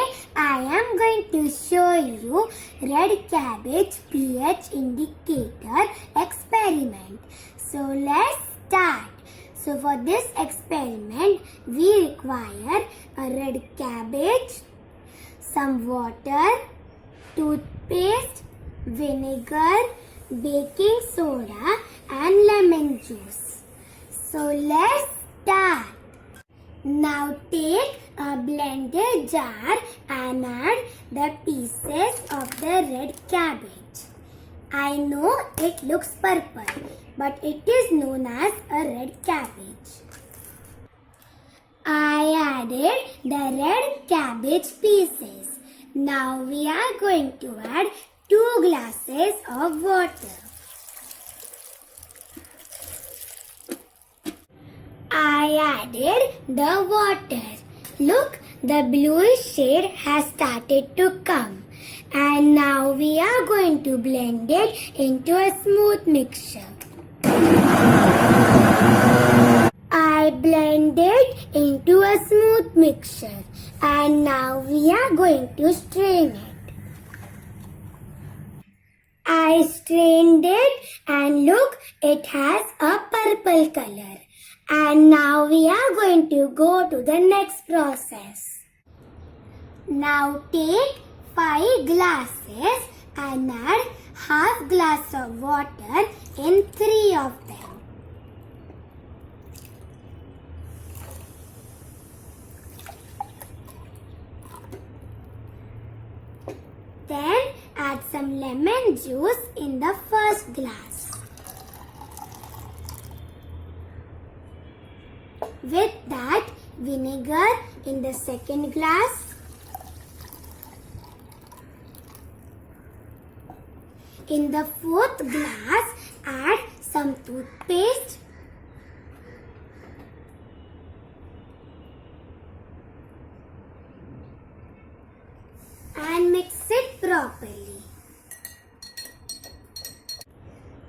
Today I am going to show you red cabbage pH indicator experiment. So let's start. So for this experiment we require a red cabbage, some water, toothpaste, vinegar, baking soda and lemon juice. So let's start. Now take a blender jar and add the pieces of the red cabbage. I know it looks purple, but it is known as a red cabbage. I added the red cabbage pieces. Now we are going to add 2 glasses of water. I added the water. Look, the bluish shade has started to come. And now we are going to blend it into a smooth mixture. I blended into a smooth mixture. And now we are going to strain it. I strained it and look, it has a purple color. And now we are going to go to the next process. Now take 5 glasses and add half glass of water in 3 of them. Then add some lemon juice in the first glass. With that, vinegar in the second glass. In the fourth glass, add some toothpaste. And mix it properly.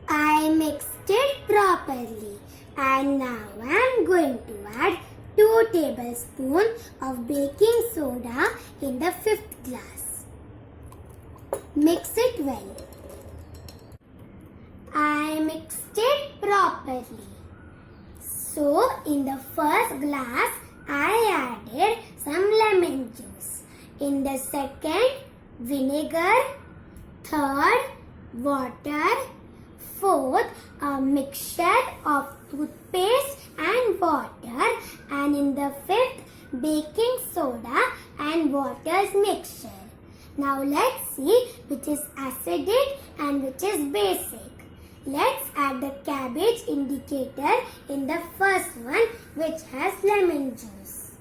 I mixed it properly. And now I am going to add 2 tablespoons of baking soda in the 5th glass. Mix it well. I mixed it properly. So in the first glass I added some lemon juice. In the second, vinegar. Third, water. Fourth, a mixture of toothpaste and water, and in the 5th, baking soda and water's mixture. Now let's see which is acidic and which is basic. Let's add the cabbage indicator in the first one, which has lemon juice.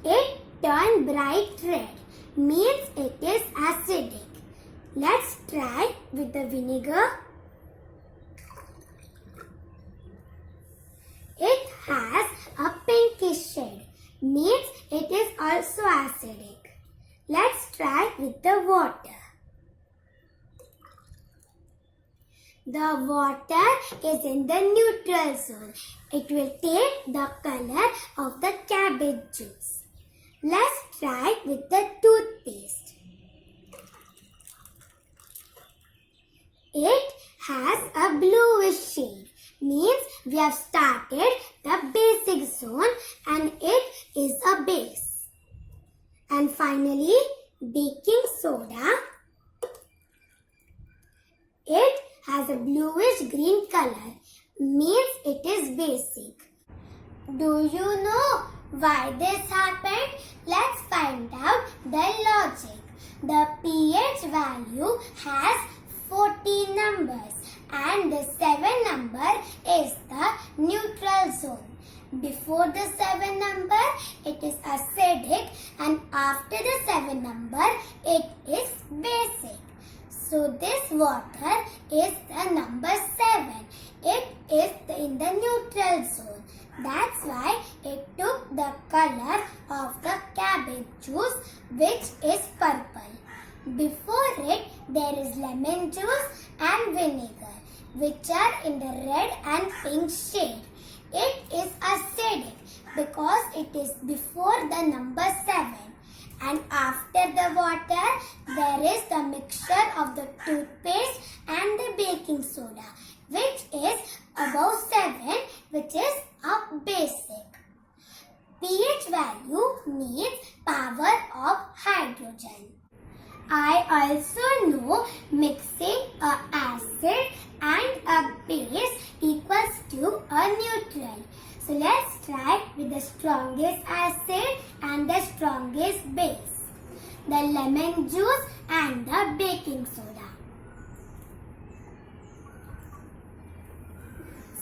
It turned bright red, means it is acidic. Let's try with the vinegar. It has a pinkish shade, means it is also acidic. Let's try with the water. The water is in the neutral zone. It will take the color of the cabbage juice. Let's try with the toothpaste. It has a bluish shade, means we have started the basic zone and it is a base. And finally, baking soda. It has a bluish green color, means it is basic. Do you know why this happened? Let's find out the logic. The pH value has 14 numbers and the 7 number is the neutral zone. Before the 7 number, it is acidic, and after the 7 number, it is basic. So this water is the number 7. It is in the neutral zone. That's why it took the color of the cabbage juice, which is purple. Before it, there is lemon juice and vinegar, which are in the red and pink shade. It is acidic. because it is before the number 7. And after the water, there is the mixture of the toothpaste and the baking soda, which is above 7, which is a basic. pH value means power of hydrogen. I also know mixing a acid and a base equals to a neutral. So let's try with the strongest acid and the strongest base, the lemon juice and the baking soda.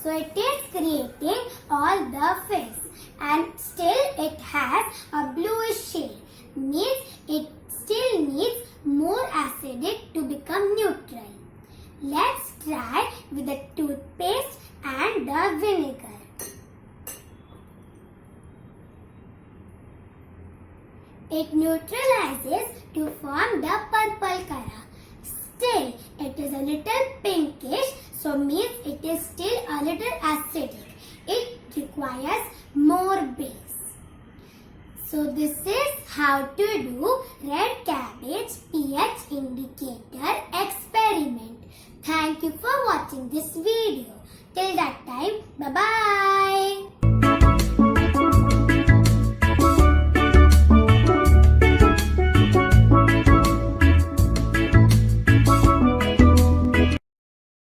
So it is creating all the fizz and still it has a bluish shade, means it still needs more acidic to become neutral. Let's try with the toothpaste and the vinegar. It neutralizes to form the purple color. Still, it is a little pinkish, so means it is still a little acidic. It requires more base. So this is how to do red cabbage pH indicator experiment. Thank you for watching this video. Till that time, bye-bye.